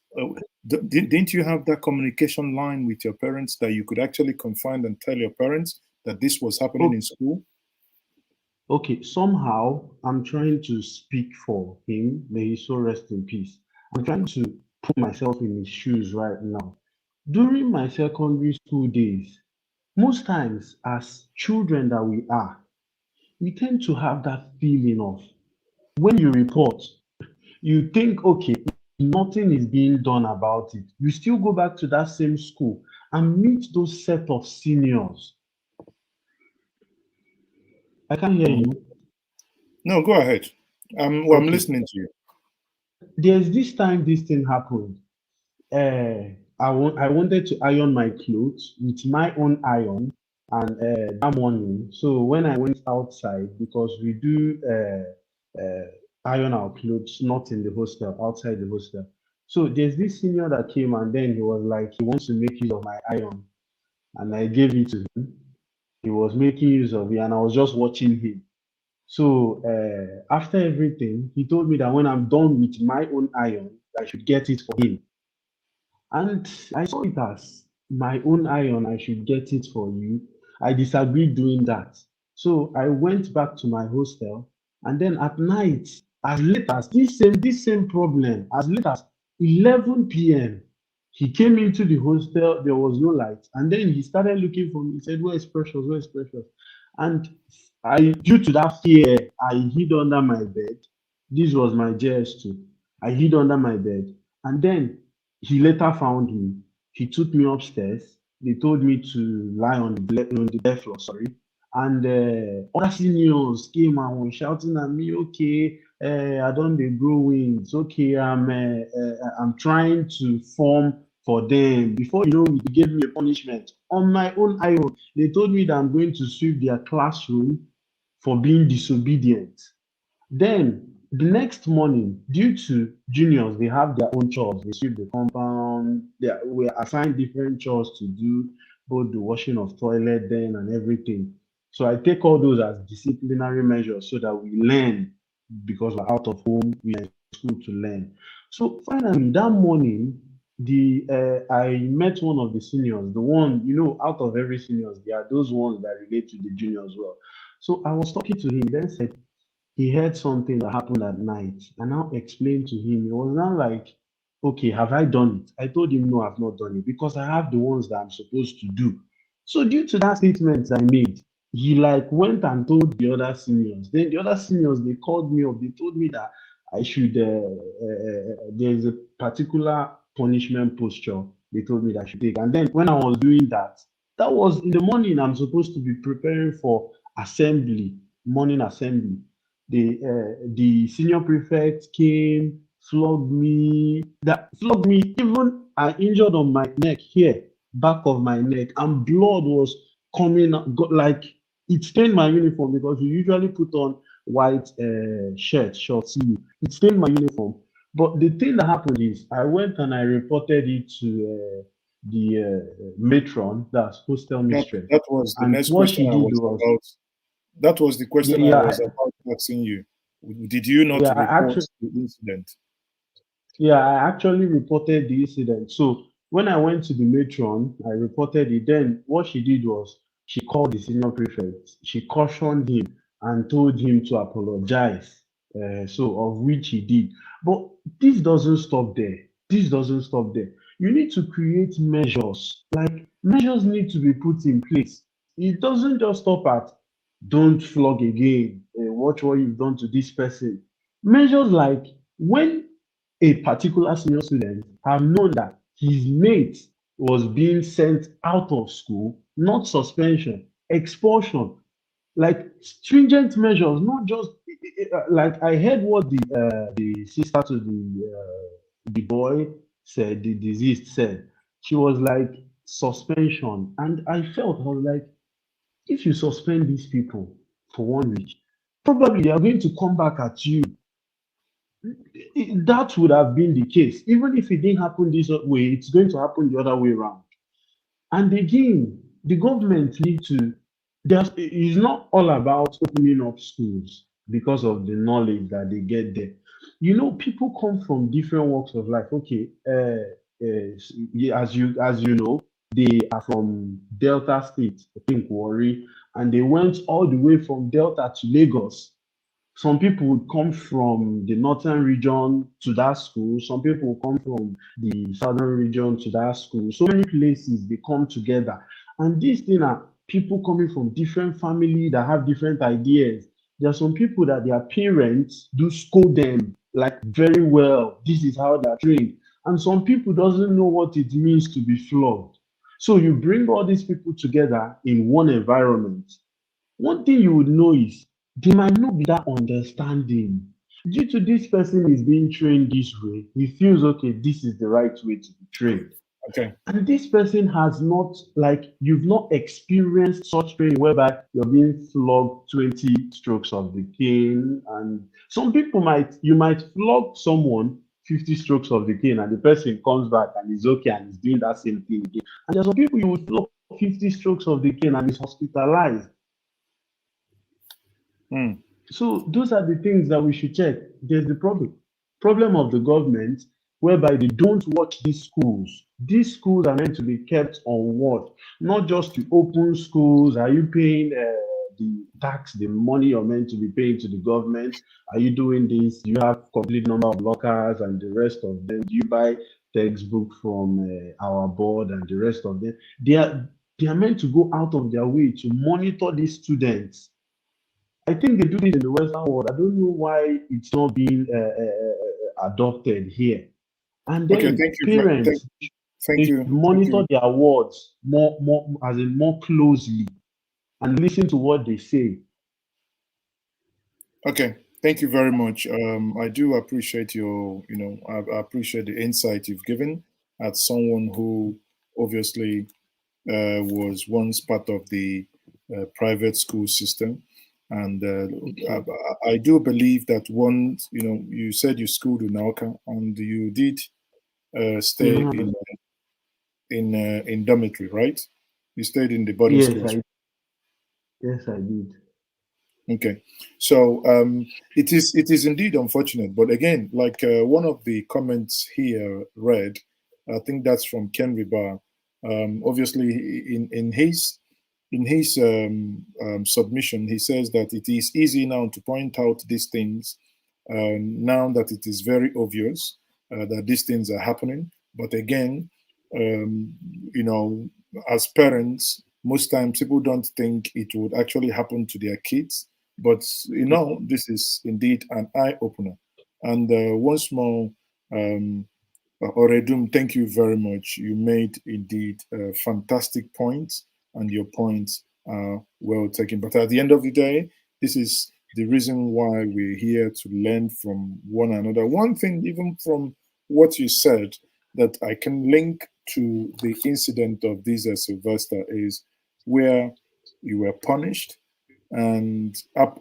[SPEAKER 1] Didn't you have that communication line with your parents that you could actually confide and tell your parents that this was happening in school?
[SPEAKER 7] Okay, somehow I'm trying to speak for him. May he so rest in peace. I'm trying to put myself in his shoes right now. During my secondary school days, most times as children that we are, we tend to have that feeling of when you report, you think, okay, nothing is being done about it. You still go back to that same school and meet those set of seniors. I can't hear you.
[SPEAKER 1] No, go ahead. I'm
[SPEAKER 7] Okay.
[SPEAKER 1] listening to you.
[SPEAKER 7] There's this time this thing happened. I wanted to iron my clothes with my own iron, and that morning. So when I went outside, because we do iron our clothes not in the hostel, outside the hostel. So there's this senior that came, and then he was like, he wants to make use of my iron, and I gave it to him. He was making use of it, and I was just watching him. So after everything, he told me that when I'm done with my own iron, I should get it for him. And I saw it as my own iron, I should get it for you. I disagreed doing that. So I went back to my hostel, and then at night, as late as this same problem, as late as 11 p.m., he came into the hostel, there was no light, and then he started looking for me. He said, "Where is Precious? Where is Precious?" And due to that fear, I hid under my bed. This was my JS2. I hid under my bed, and then he later found me. He took me upstairs. They told me to lie on the bare floor, sorry. And other seniors came and were shouting at me, okay, I don't dey grow wings. Okay, I'm trying to form for them. Before you know, they gave me a punishment on my own iron. They told me that I'm going to sweep their classroom for being disobedient. Then the next morning, due to juniors, they have their own chores. They sweep the compound. We are assigned different chores to do, both the washing of toilet then and everything. So I take all those as disciplinary measures so that we learn because we're out of home, we are in school to learn. So finally, that morning, the I met one of the seniors, the one, out of every seniors, there are those ones that relate to the juniors well. So I was talking to him, then said, he heard something that happened at night and now explained to him. It was not like, okay, have I done it? I told him, no, I've not done it because I have the ones that I'm supposed to do. So due to that statement I made, he like went and told the other seniors. Then the other seniors, they called me up. They told me that I should, there's a particular punishment posture they told me that I should take. And then when I was doing that, that was in the morning. I'm supposed to be preparing for assembly, morning assembly. The senior prefect came, flogged me. Even I injured on my neck here, back of my neck, and blood was coming out, like it stained my uniform because we usually put on white short sleeve. It stained my uniform. But the thing that happened is I went and I reported it to the matron, that's hostel
[SPEAKER 1] That
[SPEAKER 7] mistress.
[SPEAKER 1] that was the
[SPEAKER 7] And
[SPEAKER 1] next
[SPEAKER 7] what
[SPEAKER 1] question
[SPEAKER 7] she
[SPEAKER 1] I
[SPEAKER 7] did
[SPEAKER 1] was
[SPEAKER 7] was,
[SPEAKER 1] about. That was the
[SPEAKER 7] yeah,
[SPEAKER 1] question I
[SPEAKER 7] yeah,
[SPEAKER 1] was about asking you. Did you not
[SPEAKER 7] yeah, I
[SPEAKER 1] report
[SPEAKER 7] actually,
[SPEAKER 1] the incident?
[SPEAKER 7] yeah, I actually reported the incident. So when I went to the matron, I reported it. Then what she did was she called the senior prefect. She cautioned him and told him to apologize. So of which he did. But this doesn't stop there. This doesn't stop there. You need to create measures. Like measures need to be put in place. It doesn't just stop at don't flog again. Watch what you've done to this person. Measures like when a particular senior student have known that his mate was being sent out of school, not suspension, expulsion, like stringent measures, not just like I heard what the sister to the boy said, the deceased said. She was like suspension, and I felt I was like, if you suspend these people for 1 week, probably they are going to come back at you. That would have been the case. Even if it didn't happen this way, it's going to happen the other way around. And again, the government need to, it's not all about opening up schools because of the knowledge that they get there. People come from different walks of life. Okay, yeah, as you know, they are from Delta State, I think Warri, and they went all the way from Delta to Lagos. Some people would come from the northern region to that school. Some people would come from the southern region to that school. So many places they come together. And these things are people coming from different families that have different ideas. There are some people that their parents do scold them like very well. This is how they're trained. And some people doesn't know what it means to be flogged. So you bring all these people together in one environment. One thing you would know is there might not be that understanding. Due to this person is being trained this way, he feels okay, this is the right way to be trained.
[SPEAKER 1] Okay.
[SPEAKER 7] And this person has not, like, you've not experienced such training whereby you're being flogged 20 strokes of the cane. And some people you might flog someone 50 strokes of the cane and the person comes back and is okay and is doing that same thing again. And there's some people you would flog 50 strokes of the cane and is hospitalized. So those are the things that we should check. There's the problem of the government, whereby they don't watch these schools. These schools are meant to be kept on watch, not just to open schools. Are you paying the tax, the money you're meant to be paying to the government? Are you doing this? Do you have complete number of lockers and the rest of them? Do you buy textbook from our board and the rest of them? They are meant to go out of their way to monitor these students. I think they do this in the Western world. I don't know why it's not being adopted here. And
[SPEAKER 1] Okay.
[SPEAKER 7] then
[SPEAKER 1] Thank you.
[SPEAKER 7] parents,
[SPEAKER 1] Thank
[SPEAKER 7] they
[SPEAKER 1] you.
[SPEAKER 7] should monitor their words more closely and listen to what they say.
[SPEAKER 1] Okay. Thank you very much. I do appreciate I appreciate the insight you've given as someone who obviously was once part of the private school system. And I do believe that once, you said you schooled in Nauka and you did stay
[SPEAKER 7] Yeah.
[SPEAKER 1] in dormitory, right? You stayed in the boarding
[SPEAKER 7] Yes,
[SPEAKER 1] school as
[SPEAKER 7] I
[SPEAKER 1] well.
[SPEAKER 7] yes I did.
[SPEAKER 1] Okay, so it is indeed unfortunate, but again, like one of the comments here read, I think that's from Ken Ribar. Obviously, in his submission, he says that it is easy now to point out these things, now that it is very obvious that these things are happening. But again, um, you know, as parents, most times people don't think it would actually happen to their kids, but this is indeed an eye opener. And once more, um, Oredum, thank you very much. You made indeed fantastic points, and your points are well taken. But at the end of the day, this is the reason why we're here to learn from one another. One thing, even from what you said, that I can link to the incident of this Sylvester is where you were punished, and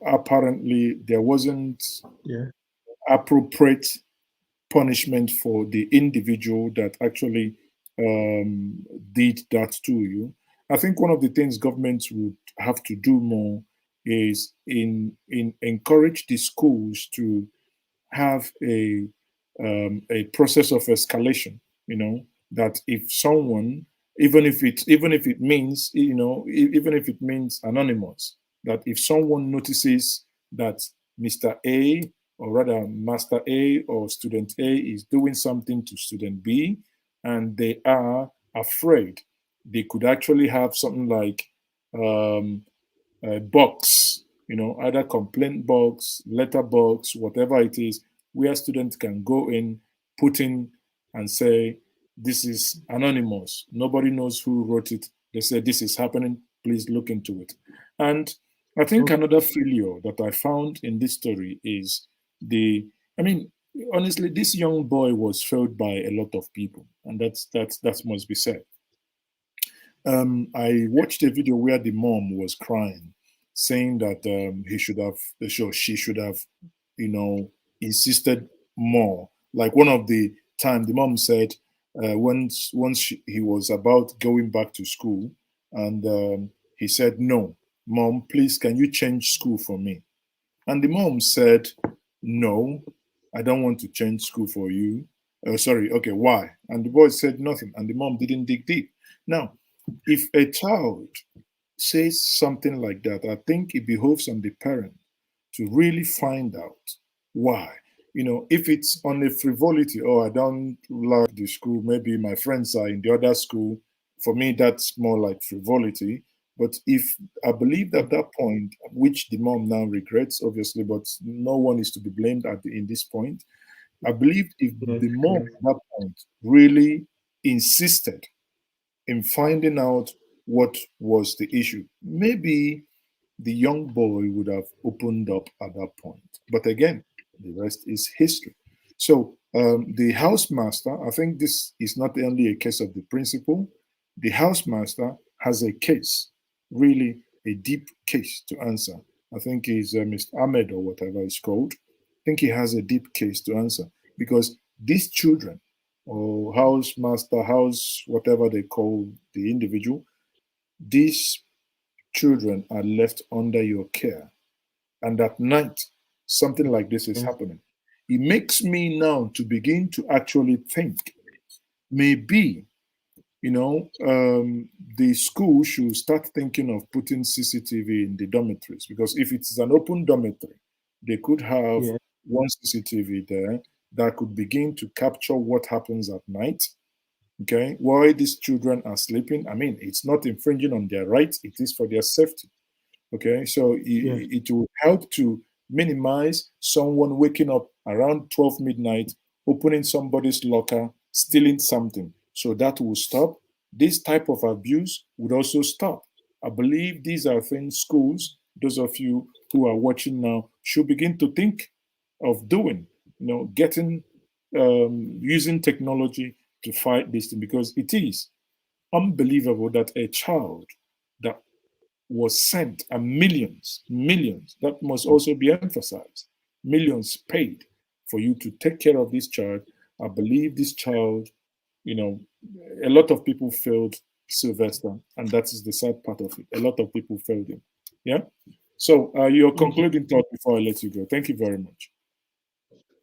[SPEAKER 1] apparently there wasn't
[SPEAKER 7] Yeah.
[SPEAKER 1] appropriate punishment for the individual that actually did that to you. I think one of the things governments would have to do more is in encourage the schools to have a process of escalation. That if someone, even if it means even if it means anonymous, that if someone notices that Mr. A, or rather Master A or Student A, is doing something to Student B, and they are afraid, they could actually have something like um, box, either complaint box, letter box, whatever it is, where students can go in, put in, and say, this is anonymous. Nobody knows who wrote it. They say, this is happening. Please look into it. And I think
[SPEAKER 7] Okay.
[SPEAKER 1] another failure that I found in this story is I mean, honestly, this young boy was failed by a lot of people, and that must be said. I watched a video where the mom was crying, saying that he should have, she should have, you know, insisted more. Like one of the time, the mom said, once he was about going back to school, and he said, "No, mom, please, can you change school for me?" And the mom said, "No, I don't want to change school for you. Sorry, okay, why?" And the boy said nothing, and the mom didn't dig deep. Now, if a child says something like that, I think it behoves on the parent to really find out why. If it's on a frivolity, oh, I don't like the school, maybe my friends are in the other school, for me, that's more like frivolity. But if I believe that that point, which the mom now regrets, obviously, but no one is to be blamed in this point, I believe if
[SPEAKER 7] Yes.
[SPEAKER 1] the mom
[SPEAKER 7] Yes.
[SPEAKER 1] at that point really insisted in finding out what was the issue, maybe the young boy would have opened up at that point. But again, the rest is history. So the housemaster, I think this is not only a case of the principal, the housemaster has a case, really a deep case to answer. I think he's Mr. Ahmed or whatever it's called. I think he has a deep case to answer because these children, or housemaster, house, whatever they call the individual, these children are left under your care. And at night, something like this is
[SPEAKER 7] Yes.
[SPEAKER 1] happening. It makes me now to begin to actually think maybe, the school should start thinking of putting CCTV in the dormitories, because if it's an open dormitory, they could have
[SPEAKER 7] Yes.
[SPEAKER 1] one CCTV there that could begin to capture what happens at night. Okay, while these children are sleeping, I mean, it's not infringing on their rights, it is for their safety. Okay, so
[SPEAKER 7] Yes.
[SPEAKER 1] it will help to minimize someone waking up around 12 midnight, opening somebody's locker, stealing something. So that will stop. This type of abuse would also stop. I believe these are things schools, those of you who are watching now, should begin to think of doing, getting, using technology to fight this thing, because it is unbelievable that a child that was sent, and millions, that must also be emphasized, millions paid for you to take care of this child. I believe this child, you know, a lot of people failed Sylvester, and that is the sad part of it. A lot of people failed him. Yeah. So your
[SPEAKER 7] Okay.
[SPEAKER 1] concluding thought before I let you go. Thank you very much.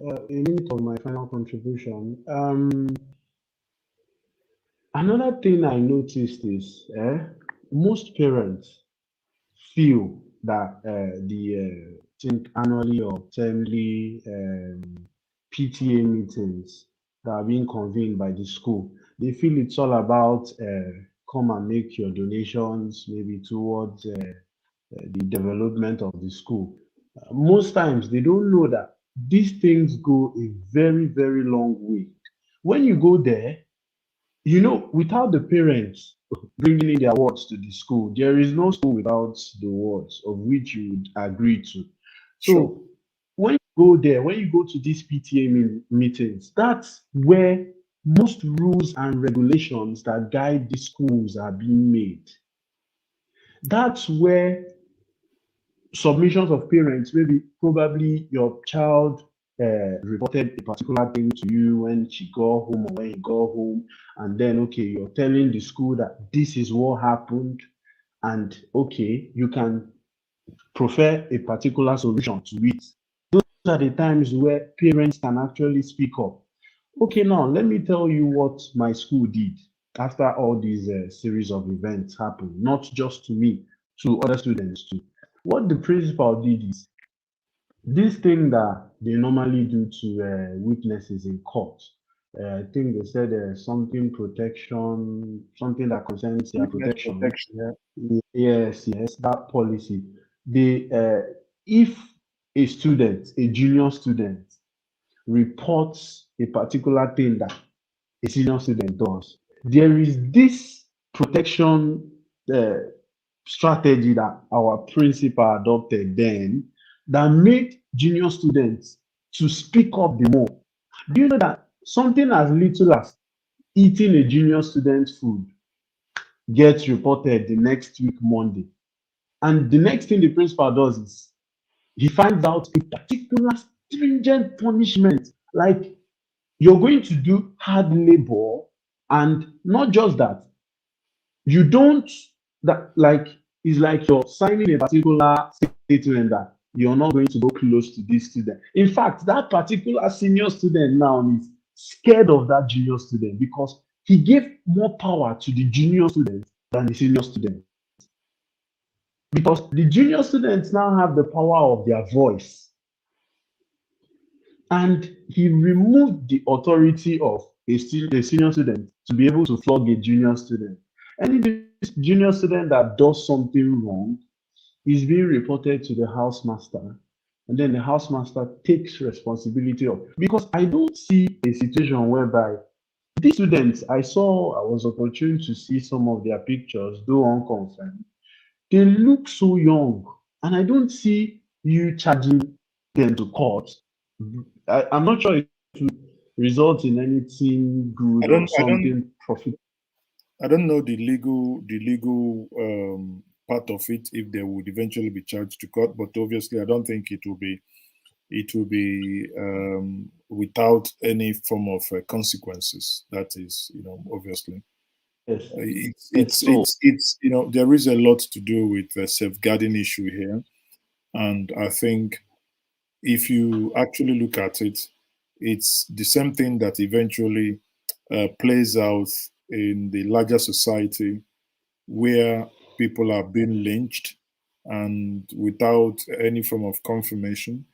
[SPEAKER 7] A minute of my final contribution. Another thing I noticed is most parents feel that think annually or termly PTA meetings that are being convened by the school, they feel it's all about come and make your donations maybe towards the development of the school. Most times they don't know that these things go a very, very long way. When you go there, without the parents bringing in their words to the school, there is no school without the words of which you would agree to.
[SPEAKER 1] Sure.
[SPEAKER 7] So when you go there, when you go to these PTA meetings, that's where most rules and regulations that guide the schools are being made. That's where submissions of parents, maybe probably your child reported a particular thing to you when she got home or when you got home, and then okay, you're telling the school that this is what happened, and okay, you can prefer a particular solution to it. Those are the times where parents can actually speak up. Okay, now let me tell you what my school did after all these series of events happened, not just to me, to other students too. What the principal did is this thing that they normally do to witnesses in court. I think they said something protection, something that concerns their
[SPEAKER 1] Witness
[SPEAKER 7] protection.
[SPEAKER 1] protection. Yeah.
[SPEAKER 7] Yes, that policy. They, if a student, a junior student, reports a particular thing that a senior student does, there is this protection uh, strategy that our principal adopted then that made junior students to speak up the more. Do you know that something as little as eating a junior student's food gets reported the next week, Monday? And the next thing the principal does is he finds out a particular stringent punishment. Like you're going to do hard labor, and not just that, you don't that like it's like you're signing a particular statement that you're not going to go close to this student. In fact, that particular senior student now is scared of that junior student because he gave more power to the junior student than the senior student. Because the junior students now have the power of their voice, and he removed the authority of a senior student to be able to flog a junior student. Any junior student that does something wrong is being reported to the housemaster, and then the housemaster takes responsibility of. Because I don't see a situation whereby these students, I was opportune to see some of their pictures, though unconfirmed. They look so young, and I don't see you charging them to court. I'm not sure it will result in anything
[SPEAKER 1] I
[SPEAKER 7] good or
[SPEAKER 1] don't. I don't.
[SPEAKER 7] something profit.
[SPEAKER 1] I don't know the legal part of it, if they would eventually be charged to court. But obviously, I don't think it will be without any form of consequences. That is, obviously.
[SPEAKER 7] Yes,
[SPEAKER 1] It's
[SPEAKER 7] yes.
[SPEAKER 1] it's
[SPEAKER 7] So
[SPEAKER 1] it's it's there is a lot to do with the safeguarding issue here, and I think if you actually look at it, it's the same thing that eventually plays out in the larger society where people are being lynched and without any form of confirmation.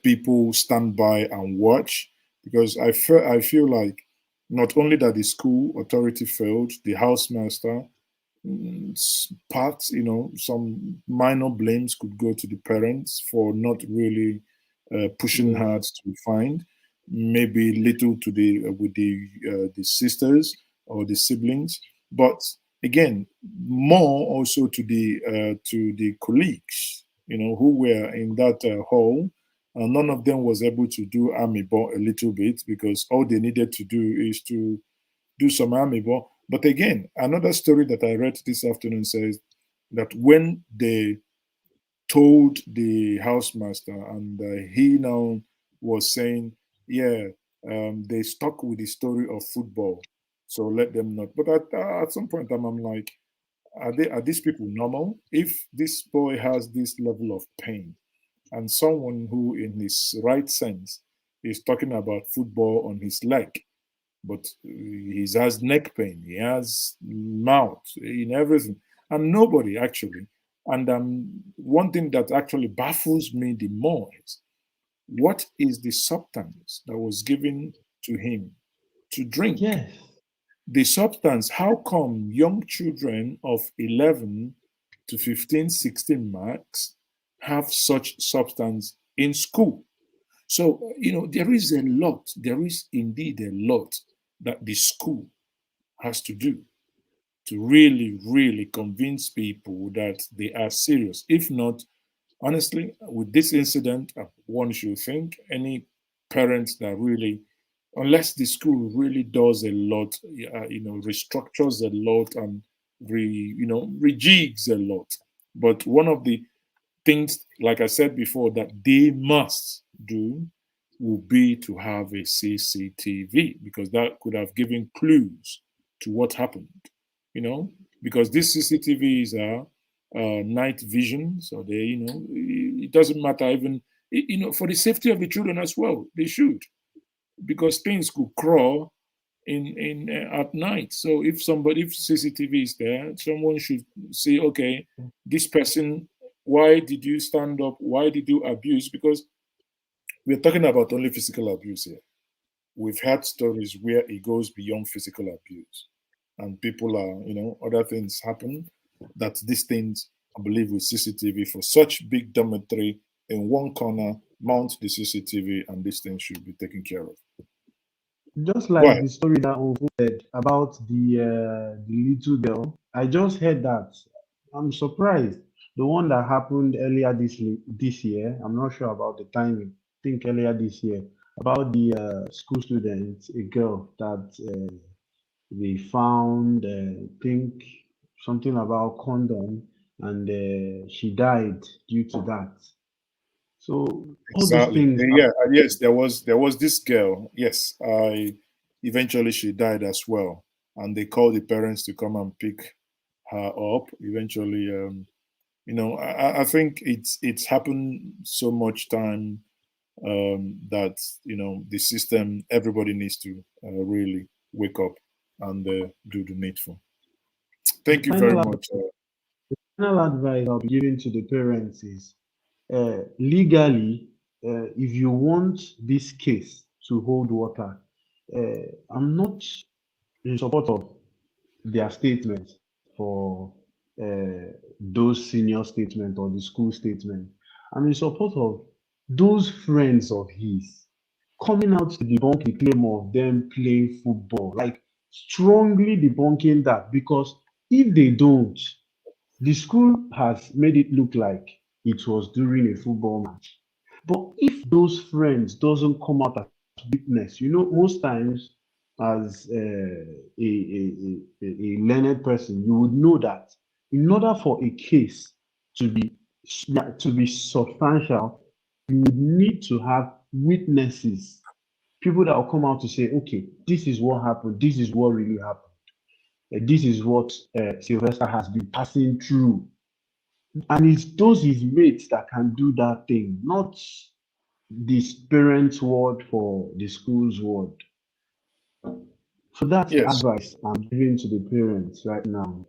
[SPEAKER 1] People stand by and watch, because I feel like not only that the school authority failed, the housemaster, parts, some minor blames could go to the parents for not really pushing
[SPEAKER 7] yes,
[SPEAKER 1] hard to find, maybe little to the with the sisters or the siblings, but again, more also to the colleagues, who were in that hall, None of them was able to do army ball a little bit because all they needed to do is to do some army ball. But again, another story that I read this afternoon says that when they told the housemaster, and he now was saying, yeah, they stuck with the story of football, so let them not. But at some point, I'm like, are these people normal? If this boy has this level of pain, and someone who, in his right sense, is talking about football on his leg, but he has neck pain, he has mouth, in everything, and nobody actually. And one thing that actually baffles me the more is what is the substance that was given to him to drink?
[SPEAKER 7] Yes.
[SPEAKER 1] The substance, how come young children of 11 to 15, 16 marks have such substance in school? So, there is a lot, there is indeed a lot that the school has to do to really, really convince people that they are serious. If not, honestly, with this incident, one should think any parents that really, unless the school really does a lot, restructures a lot and rejigs a lot. But one of the things, like I said before, that they must do will be to have a CCTV because that could have given clues to what happened, you know, because these CCTVs are night vision, so they, it doesn't matter even, for the safety of the children as well, they should, because things could crawl in at night. So if CCTV is there, someone should say, okay, this person, why did you stand up? Why did you abuse? Because we're talking about only physical abuse here. We've had stories where it goes beyond physical abuse, and people are, other things happen. That these things, I believe, with CCTV for such big dormitory in one corner, mount the CCTV, and these things should be taken care of.
[SPEAKER 7] Just
[SPEAKER 1] Go
[SPEAKER 7] like
[SPEAKER 1] ahead.
[SPEAKER 7] the story that unfolded about the little girl, I just heard that. I'm surprised. The one that happened earlier this year. I'm not sure about the timing. I think earlier this year about the school student, a girl that they found. Think something about condom, and she died due to that. So all those
[SPEAKER 1] Exactly.
[SPEAKER 7] things
[SPEAKER 1] Yeah. Yes. There was this girl. Yes. I eventually she died as well, and they called the parents to come and pick her up. Eventually, I think it's happened so much time that the system. Everybody needs to really wake up and do the needful.
[SPEAKER 7] the
[SPEAKER 1] Thank you very
[SPEAKER 7] final
[SPEAKER 1] much.
[SPEAKER 7] final advice I'll be giving to the parents is legally, if you want this case to hold water, I'm not in support of their statement for those senior statement or the school statement. I'm in support of those friends of his coming out to debunk the claim of them playing football, like strongly debunking that because if they don't, the school has made it look like it was during a football match. But if those friends doesn't come out as witness, most times as a learned person, you would know that in order for a case to be to be substantial, you would need to have witnesses, people that will come out to say, okay, this is what happened, this is what really happened, this is what Sylvester has been passing through. And it's those his mates that can do that thing, not the parents' word for the school's word. So that's the
[SPEAKER 1] Yes.
[SPEAKER 7] advice I'm giving to the parents right now.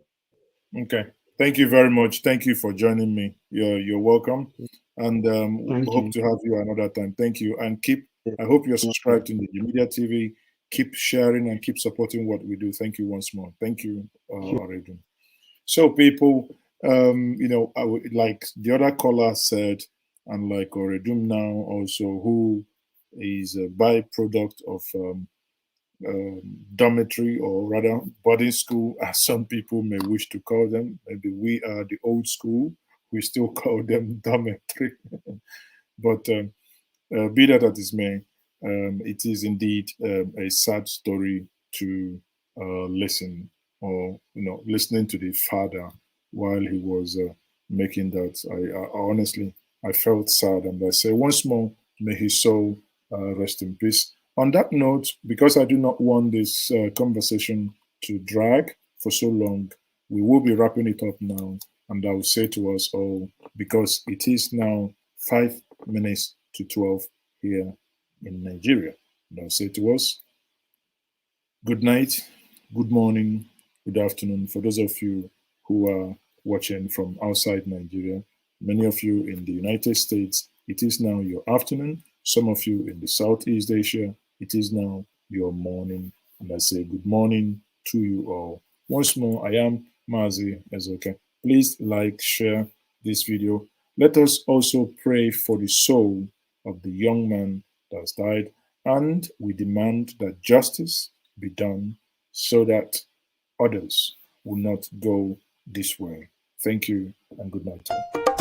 [SPEAKER 1] Okay. Thank you very much. Thank you for joining me. You're welcome, and
[SPEAKER 7] Thank
[SPEAKER 1] hope
[SPEAKER 7] you.
[SPEAKER 1] to have you another time. Thank you, and keep. I hope you're subscribed to the Media TV. Keep sharing and keep supporting what we do. Thank you once more. Thank you, Aredun. So, people, like the other caller said, and like Oredum now also, who is a byproduct of dormitory, or rather boarding school, as some people may wish to call them. Maybe we are the old school. We still call them dormitory. But be that as it may, it is indeed a sad story to listen, or listening to the father while he was making that. I honestly, I felt sad, and I say once more, may his soul rest in peace. On that note, because I do not want this conversation to drag for so long, we will be wrapping it up now, and I will say to us all, because it is now 5 minutes to 12 here in Nigeria. And I'll say to us, good night, good morning, good afternoon. For those of you who are watching from outside Nigeria, many of you in the United States, it is now your afternoon. Some of you in the Southeast Asia, it is now your morning. And I say good morning to you all. Once more, I am Mazi Ezoke. Please like, share this video. Let us also pray for the soul of the young man that has died, and we demand that justice be done so that others will not go this way. Thank you and good night.